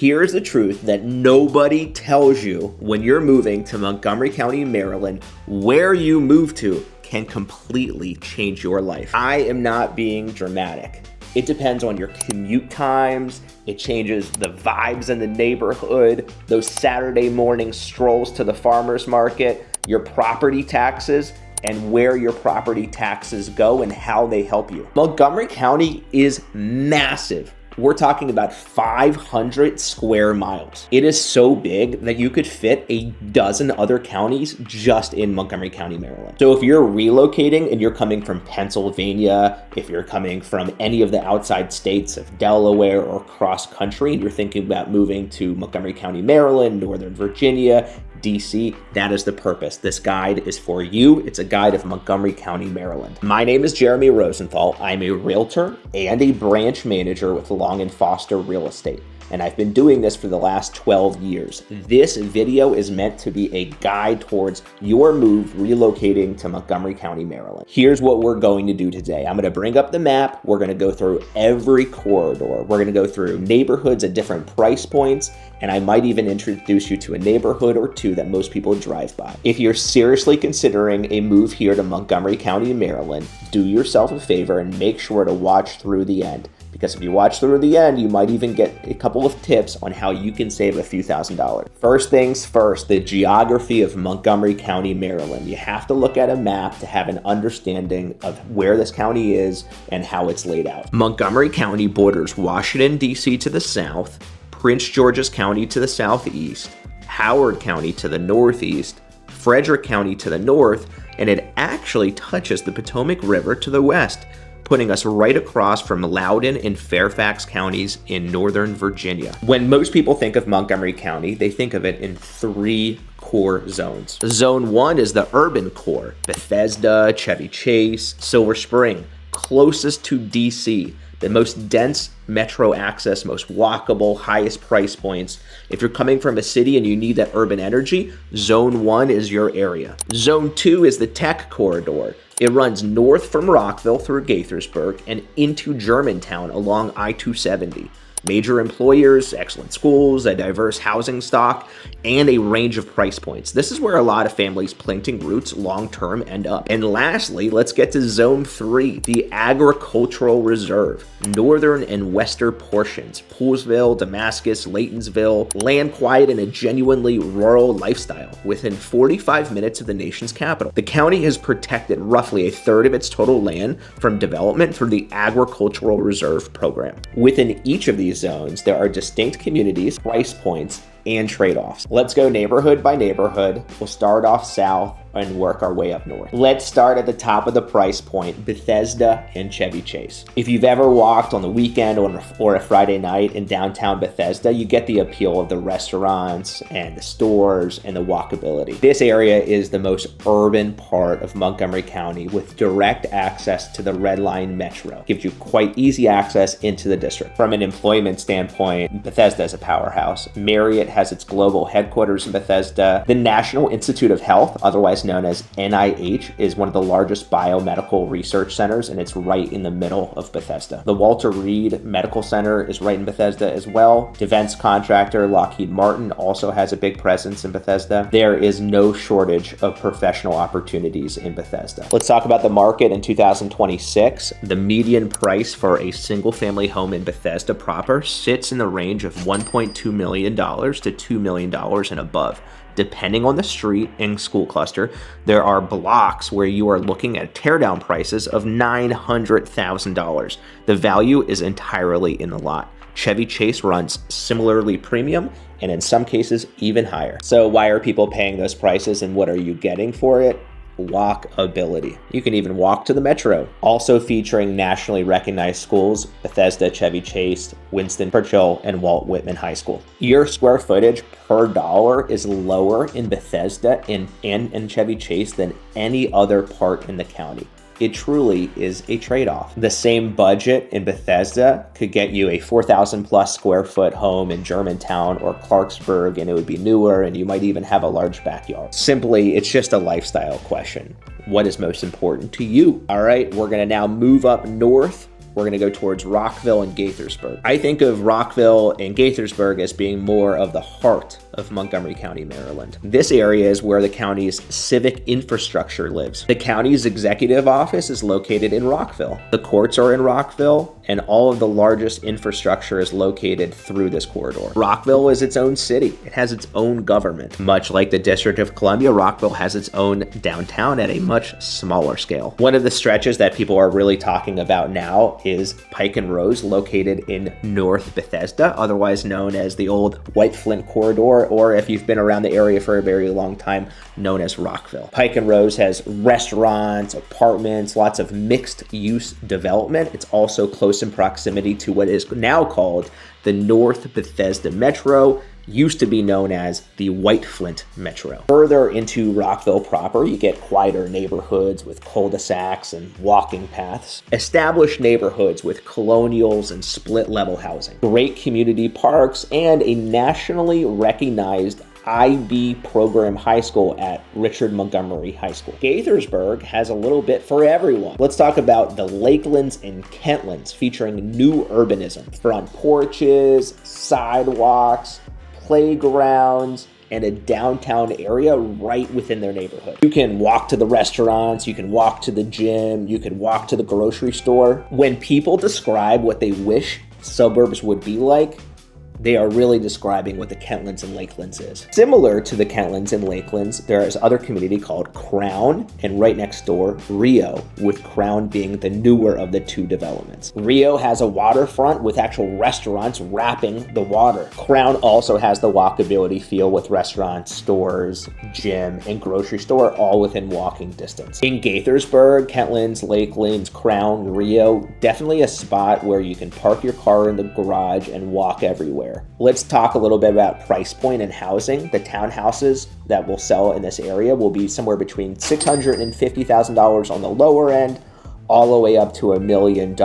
Here's the truth that nobody tells you when you're moving to Montgomery County, Maryland. Where you move to can completely change your life. I am not being dramatic. It depends on your commute times. It changes the vibes in the neighborhood, those Saturday morning strolls to the farmer's market, your property taxes, and where your property taxes go and how they help you. Montgomery County is massive. We're talking about 500 square miles. It is so big that you could fit a dozen other counties just in Montgomery County, Maryland. So if you're relocating and you're coming from Pennsylvania, if you're coming from any of the outside states of Delaware or cross country, and you're thinking about moving to Montgomery County, Maryland, Northern Virginia, DC, that is the purpose. This guide is for you. It's a guide of Montgomery County, Maryland. My name is Jeremy Rosenthal. I'm a realtor and a branch manager with Long & Foster Real Estate, and I've been doing this for the last 12 years. This video is meant to be a guide towards your move relocating to Montgomery County, Maryland. Here's what we're going to do today. I'm gonna bring up the map. We're gonna go through every corridor. We're gonna go through neighborhoods at different price points, and I might even introduce you to a neighborhood or two that most people drive by. If you're seriously considering a move here to Montgomery County, Maryland, do yourself a favor and make sure to watch through the end. Because if you watch through the end, you might even get a couple of tips on how you can save a few $1,000s. First things first, the geography of Montgomery County, Maryland. You have to look at a map to have an understanding of where this county is and how it's laid out. Montgomery County borders Washington, D.C. to the south, Prince George's County to the southeast, Howard County to the northeast, Frederick County to the north, and it actually touches the Potomac River to the west, putting us right across from Loudoun and Fairfax counties in Northern Virginia. When most people think of Montgomery County, they think of it in three core zones. Zone 1 is the urban core: Bethesda, Chevy Chase, Silver Spring, closest to DC, the most dense metro access, most walkable, highest price points. If you're coming from a city and you need that urban energy, Zone 1 is your area. Zone 2 is the tech corridor. It runs north from Rockville through Gaithersburg and into Germantown along I-270. Major employers, excellent schools, a diverse housing stock, and a range of price points. This is where a lot of families planting roots long-term end up. And lastly, let's get to Zone 3, the agricultural reserve. Northern and western portions, Poolesville, Damascus, Laytonsville, land quiet in a genuinely rural lifestyle within 45 minutes of the nation's capital. The county has protected roughly a third of its total land from development through the agricultural reserve program. Within each of these zones, there are distinct communities, price points, and trade-offs. Let's go neighborhood by neighborhood. We'll start off south and work our way up north. Let's start at the top of the price point, Bethesda and Chevy Chase. If you've ever walked on the weekend or a Friday night in downtown Bethesda, you get the appeal of the restaurants and the stores and the walkability. This area is the most urban part of Montgomery County with direct access to the Red Line Metro. Gives you quite easy access into the district. From an employment standpoint, Bethesda is a powerhouse. Marriott has its global headquarters in Bethesda. The National Institute of Health, otherwise known as NIH, is one of the largest biomedical research centers, and it's right in the middle of Bethesda. The Walter Reed Medical Center is right in Bethesda as well. Defense contractor Lockheed Martin also has a big presence in Bethesda. There is no shortage of professional opportunities in Bethesda. Let's talk about the market in 2026. The median price for a single-family home in Bethesda proper sits in the range of $1.2 million to $2 million and above. Depending on the street and school cluster, there are blocks where you are looking at teardown prices of $900,000. The value is entirely in the lot. Chevy Chase runs similarly premium, and in some cases even higher. So why are people paying those prices, and what are you getting for it? Walkability. You can even walk to the metro. Also featuring nationally recognized schools, Bethesda, Chevy Chase, Winston Churchill, and Walt Whitman High School. Your square footage per dollar is lower in Bethesda and Chevy Chase than any other part in the county. It truly is a trade-off. The same budget in Bethesda could get you a 4,000 plus square foot home in Germantown or Clarksburg, and it would be newer, and you might even have a large backyard. Simply, it's just a lifestyle question. What is most important to you? All right, we're gonna now move up north. we're going to go towards Rockville and Gaithersburg. I think of Rockville and Gaithersburg as being more of the heart of Montgomery County, Maryland. This area is where the county's civic infrastructure lives. The county's executive office is located in Rockville. The courts are in Rockville, and all of the largest infrastructure is located through this corridor. Rockville is its own city. It has its own government. Much like the District of Columbia, Rockville has its own downtown at a much smaller scale. One of the stretches that people are really talking about now is Pike and Rose, located in North Bethesda, otherwise known as the old White Flint Corridor, or if you've been around the area for a very long time, known as Rockville. Pike and Rose has restaurants, apartments, lots of mixed-use development. It's also close in proximity to what is now called the North Bethesda Metro, used to be known as the White Flint Metro. Further into Rockville proper, you get quieter neighborhoods with cul-de-sacs and walking paths, established neighborhoods with colonials and split-level housing, great community parks, and a nationally recognized IB program high school at Richard Montgomery High School. Gaithersburg has a little bit for everyone. Let's talk about the Lakelands and Kentlands, featuring new urbanism, front porches, sidewalks, playgrounds, and a downtown area right within their neighborhood. You can walk to the restaurants, you can walk to the gym, you can walk to the grocery store. When people describe what they wish suburbs would be like, they are really describing what the Kentlands and Lakelands is. Similar to the Kentlands and Lakelands, there is other community called Crown, and right next door, Rio, with Crown being the newer of the two developments. Rio has a waterfront with actual restaurants wrapping the water. Crown also has the walkability feel with restaurants, stores, gym, and grocery store all within walking distance. In Gaithersburg, Kentlands, Lakelands, Crown, Rio, definitely a spot where you can park your car in the garage and walk everywhere. Let's talk a little bit about price point and housing. The townhouses that will sell in this area will be somewhere between $650,000 on the lower end, all the way up to $1 million,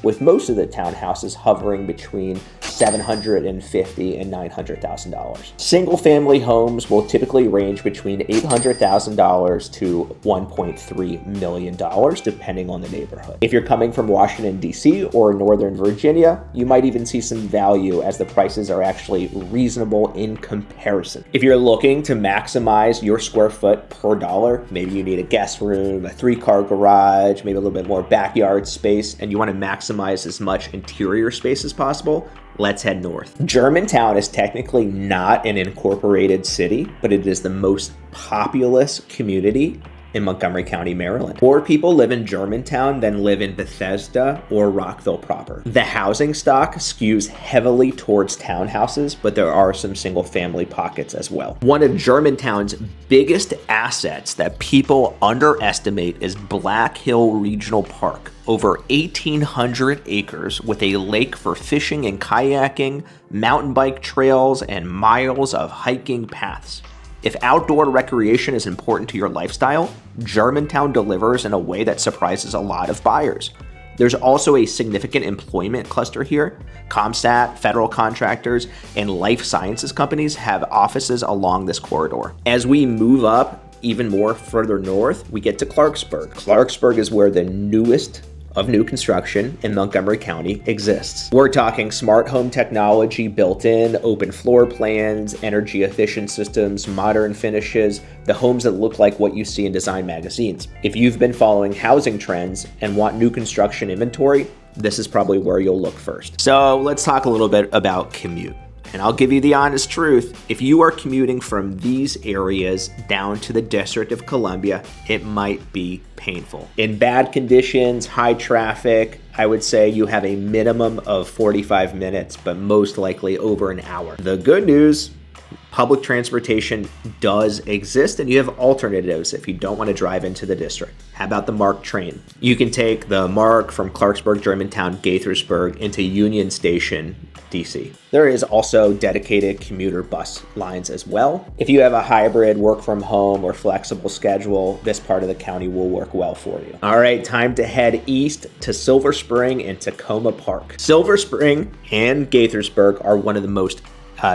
with most of the townhouses hovering between $750,000 and $900,000. Single-family homes will typically range between $800,000 to $1.3 million, depending on the neighborhood. If you're coming from Washington, D.C. or Northern Virginia, you might even see some value as the prices are actually reasonable in comparison. If you're looking to maximize your square foot per dollar, maybe you need a guest room, a 3-car garage, maybe a little bit more backyard space, and you want to maximize as much interior space as possible, let's head north. Germantown is technically not an incorporated city, but it is the most populous community in Montgomery County, Maryland. More people live in Germantown than live in Bethesda or Rockville proper. The housing stock skews heavily towards townhouses, but there are some single-family pockets as well. One of Germantown's biggest assets that people underestimate is Black Hill Regional Park. Over 1,800 acres with a lake for fishing and kayaking, mountain bike trails, and miles of hiking paths. If outdoor recreation is important to your lifestyle, Germantown delivers in a way that surprises a lot of buyers. There's also a significant employment cluster here. CompStat, federal contractors, and life sciences companies have offices along this corridor. As we move up even more further north, we get to Clarksburg. Clarksburg is where the newest of new construction in Montgomery County exists. We're talking smart home technology built in, open floor plans, energy efficient systems, modern finishes, the homes that look like what you see in design magazines. If you've been following housing trends and want new construction inventory, this is probably where you'll look first. So let's talk a little bit about commute. And I'll give you the honest truth, if you are commuting from these areas down to the District of Columbia, it might be painful. In bad conditions, high traffic, I would say you have a minimum of 45 minutes, but most likely over an hour. The good news, public transportation does exist, and you have alternatives if you don't want to drive into the district. How about the MARC train? You can take the MARC from Clarksburg, Germantown, Gaithersburg into Union Station, DC. There is also dedicated commuter bus lines as well. If you have a hybrid work from home or flexible schedule, this part of the county will work well for you. All right, time to head east to Silver Spring and Takoma Park. Silver Spring and Gaithersburg are one of the most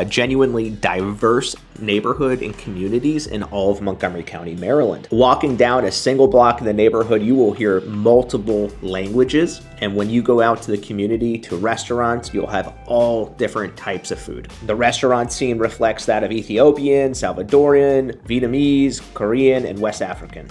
genuinely diverse neighborhood and communities in all of Montgomery County, Maryland. Walking down a single block in the neighborhood, you will hear multiple languages. And when you go out to the community, to restaurants, you'll have all different types of food. The restaurant scene reflects that of Ethiopian, Salvadorian, Vietnamese, Korean, and West African.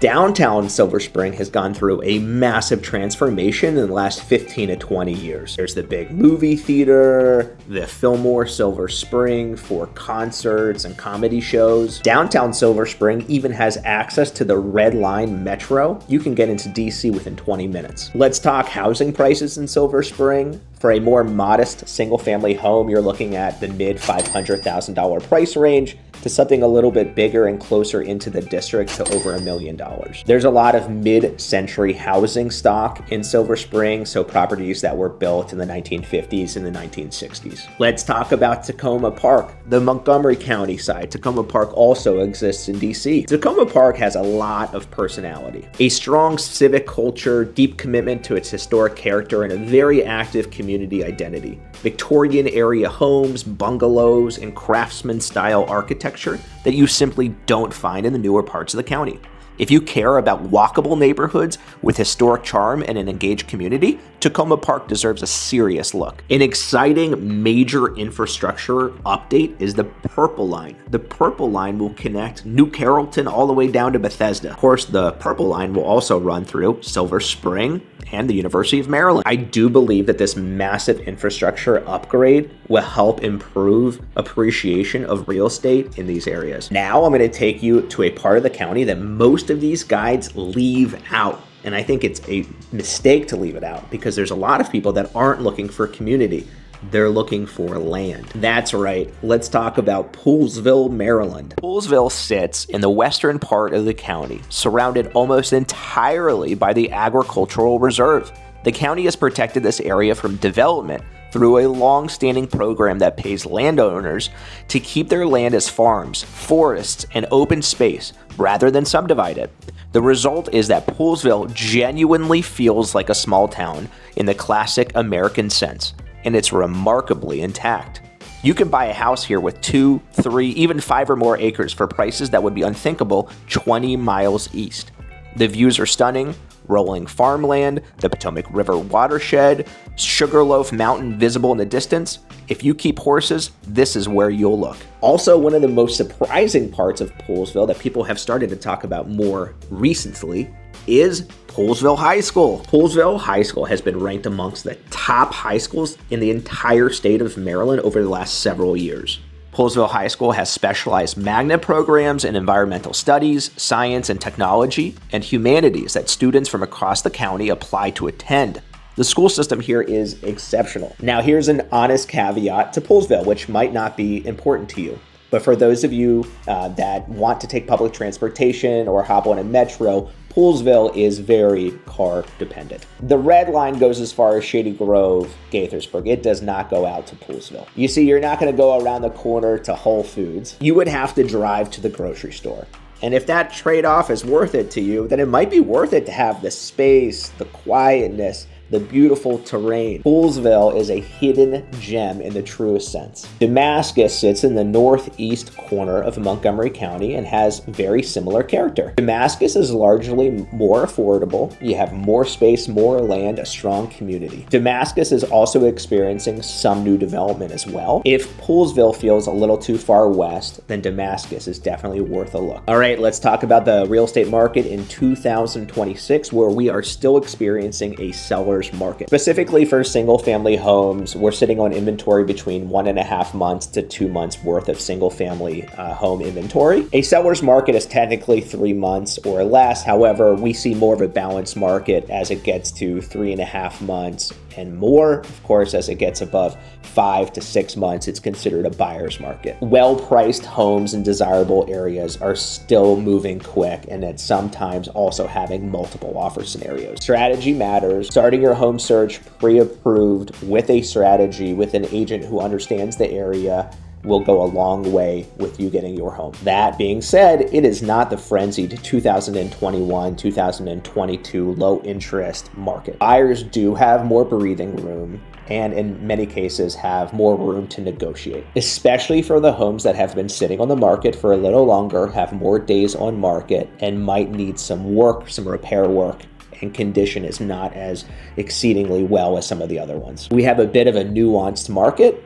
Downtown Silver Spring has gone through a massive transformation in the last 15 to 20 years. There's the big movie theater, the Fillmore Silver Spring for concerts and comedy shows. Downtown Silver Spring even has access to the Red Line Metro. You can get into DC within 20 minutes. Let's talk housing prices in Silver Spring. For a more modest single-family home, you're looking at the mid $500,000 price range to something a little bit bigger and closer into the district to over $1 million. There's a lot of mid-century housing stock in Silver Spring, so properties that were built in the 1950s and the 1960s. Let's talk about Takoma Park, the Montgomery County side. Takoma Park also exists in DC. Takoma Park has a lot of personality, a strong civic culture, deep commitment to its historic character, and a very active community identity. Victorian area homes, bungalows, and craftsman-style architecture that you simply don't find in the newer parts of the county. If you care about walkable neighborhoods with historic charm and an engaged community, Takoma Park deserves a serious look. An exciting major infrastructure update is the Purple Line. The Purple Line will connect New Carrollton all the way down to Bethesda. Of course, the Purple Line will also run through Silver Spring and the University of Maryland. I do believe that this massive infrastructure upgrade will help improve appreciation of real estate in these areas. Now I'm going to take you to a part of the county that most of these guides leave out. And I think it's a mistake to leave it out because there's a lot of people that aren't looking for community. They're looking for land. That's right. Let's talk about Poolesville, Maryland. Poolesville sits in the western part of the county, surrounded almost entirely by the agricultural reserve. The county has protected this area from development through a long-standing program that pays landowners to keep their land as farms, forests, and open space rather than subdivide it. The result is that Poolesville genuinely feels like a small town in the classic American sense, and it's remarkably intact. You can buy a house here with 2, 3, even 5 or more acres for prices that would be unthinkable 20 miles east. The views are stunning: rolling farmland, the Potomac River watershed, Sugarloaf Mountain visible in the distance. If you keep horses, this is where you'll look. Also, one of the most surprising parts of Poolesville that people have started to talk about more recently is Poolesville High School. Poolesville High School has been ranked amongst the top high schools in the entire state of Maryland over the last several years. Poolesville High School has specialized magnet programs in environmental studies, science and technology, and humanities that students from across the county apply to attend. The school system here is exceptional. Now, here's an honest caveat to Poolesville, which might not be important to you. But for those of you that want to take public transportation or hop on a metro, Poolesville is very car dependent. The red line goes as far as Shady Grove, Gaithersburg. It does not go out to Poolesville. You see, you're not going to go around the corner to Whole Foods. You would have to drive to the grocery store. And if that trade-off is worth it to you, then it might be worth it to have the space, the quietness, the beautiful terrain. Poolesville is a hidden gem in the truest sense. Damascus sits in the northeast corner of Montgomery County and has very similar character. Damascus is largely more affordable. You have more space, more land, a strong community. Damascus is also experiencing some new development as well. If Poolesville feels a little too far west, then Damascus is definitely worth a look. All right, let's talk about the real estate market in 2026, where we are still experiencing a seller's market. Specifically for single family homes, we're sitting on inventory between 1.5 months to 2 months worth of single family home inventory. A seller's market is technically 3 months or less. However, we see more of a balanced market as it gets to 3.5 months and more. Of course, as it gets above 5 to 6 months, it's considered a buyer's market. Well-priced homes in desirable areas are still moving quick, and it's sometimes also having multiple offer scenarios. Strategy matters. Starting your home search pre-approved with a strategy with an agent who understands the area will go a long way with you getting your home. That being said, it is not the frenzied 2021, 2022 low interest market. Buyers do have more breathing room and in many cases have more room to negotiate, especially for the homes that have been sitting on the market for a little longer, have more days on market, and might need some work, some repair work, and condition is not as exceedingly well as some of the other ones. We have a bit of a nuanced market,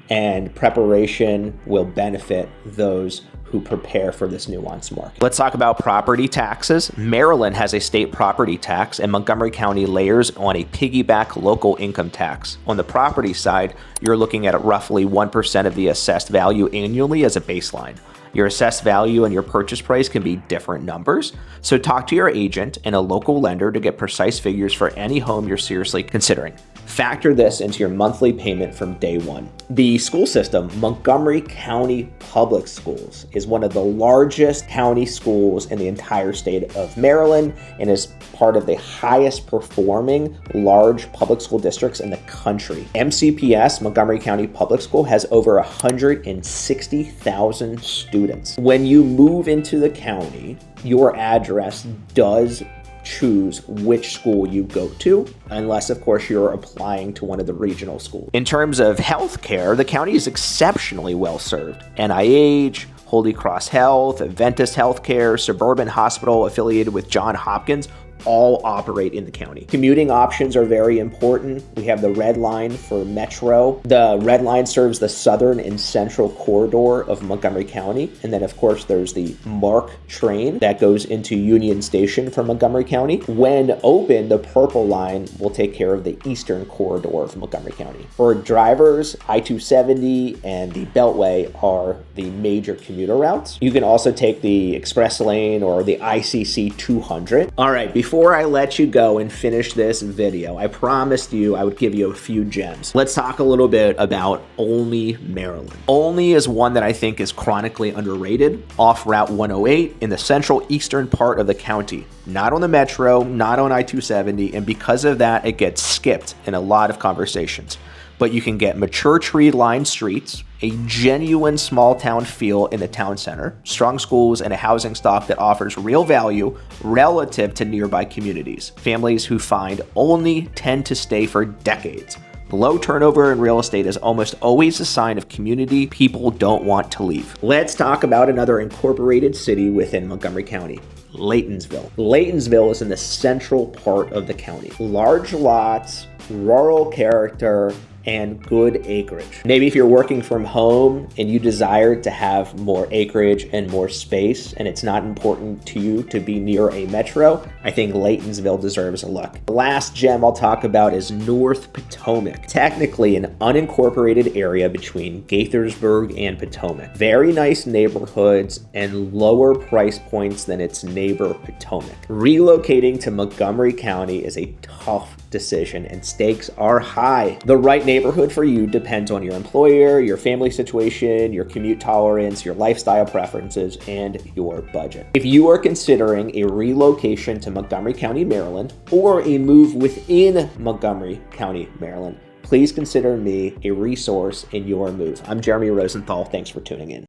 and preparation will benefit those who prepare for this nuanced market. Let's talk about property taxes. Maryland has a state property tax, and Montgomery County layers on a piggyback local income tax. On the property side, you're looking at roughly 1% of the assessed value annually as a baseline. Your assessed value and your purchase price can be different numbers, so talk to your agent and a local lender to get precise figures for any home you're seriously considering. Factor this into your monthly payment from day one. The school system, Montgomery County Public Schools, is one of the largest county schools in the entire state of Maryland and is part of the highest performing large public school districts in the country. MCPS, Montgomery County Public School, has over 160,000 students. When you move into the county, your address does choose which school you go to, unless of course you're applying to one of the regional schools. In terms of healthcare, the county is exceptionally well served. NIH, Holy Cross Health, Adventist Healthcare, Suburban Hospital affiliated with Johns Hopkins, all operate in the county. Commuting options are very important. We have the Red Line for Metro. The Red Line serves the southern and central corridor of Montgomery County. And then of course there's the MARC train that goes into Union Station from Montgomery County. When open, the Purple Line will take care of the eastern corridor of Montgomery County. For drivers, I-270 and the Beltway are the major commuter routes. You can also take the Express Lane or the ICC 200. All right, before I let you go and finish this video, I promised you I would give you a few gems. Let's talk a little bit about Olney, Maryland. Olney is one that I think is chronically underrated, off Route 108 in the central eastern part of the county. Not on the Metro, not on I-270, and because of that, it gets skipped in a lot of conversations. But you can get mature tree-lined streets, a genuine small town feel in the town center, strong schools, and a housing stock that offers real value relative to nearby communities. Families who find Olney tend to stay for decades. Low turnover in real estate is almost always a sign of community people don't want to leave. Let's talk about another incorporated city within Montgomery County, Laytonsville. Laytonsville is in the central part of the county. Large lots, rural character, and good acreage. Maybe if you're working from home and you desire to have more acreage and more space, and it's not important to you to be near a metro, I think Laytonsville deserves a look. The last gem I'll talk about is North Potomac, technically an unincorporated area between Gaithersburg and Potomac. Very nice neighborhoods and lower price points than its neighbor Potomac. Relocating to Montgomery County is a tough decision and stakes are high. The right neighborhood for you depends on your employer, your family situation, your commute tolerance, your lifestyle preferences, and your budget. If you are considering a relocation to Montgomery County, Maryland, or a move within Montgomery County, Maryland, please consider me a resource in your move. I'm Jeremy Rosenthal. Thanks for tuning in.